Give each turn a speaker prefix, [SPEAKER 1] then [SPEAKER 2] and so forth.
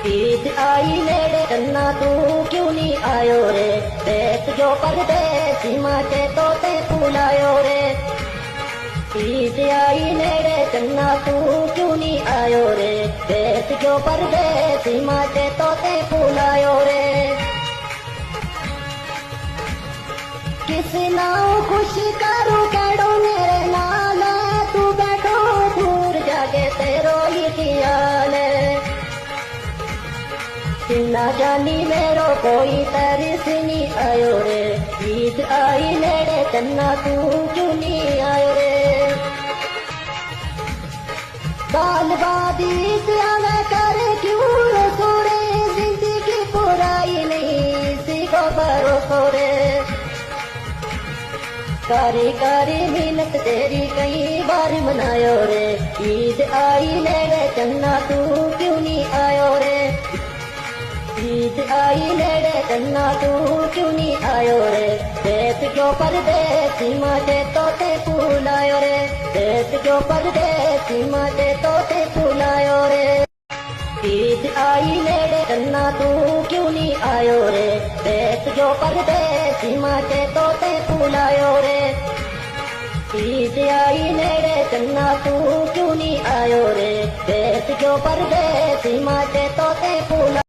[SPEAKER 1] ईद आई नेड़े चन्ना तू क्यों नहीं आयो रे। देख जो परदेसी माचे तोते फूलायो रे। ईद आई नेड़े चन्ना तू क्यों नहीं आयो रे। देख जो परदेसी माचे तोते फूलायो रे। किस नाव खुश करूं केड़ो मेरे नाल। तू बैठो दूर जाके तेरो ही ख्याल। ना जानी मेरो कोई तरस नहीं आयो रे। ईद आई नेड़े चन्ना तू क्यों नहीं आयो रे। साल बाद ईद आवे कर क्यों रोसो रे। जिंदगी बुराई नहीं सीखो भरोसो रे। कारी कारी मिन्नत तेरी कई बार मनायो रे। ईद आई नेड़े चन्ना तू क्यों नहीं आयो रे। ईद आई नेड़े चन्ना तू क्यों नहीं आयो रे। देख क्यों परदेसी माचे तोते फूलायो रे। देख क्यों परदेसी माचे तोते फूलायो रे। ईद आई नेड़े चन्ना तू क्यों नहीं आयो रे। देख जो परदेसी माचे तोते फूलायो रे। ईद आई नेड़े चन्ना तू क्यों नहीं आयो रे। देख जो परदेसी माचे तोते फूला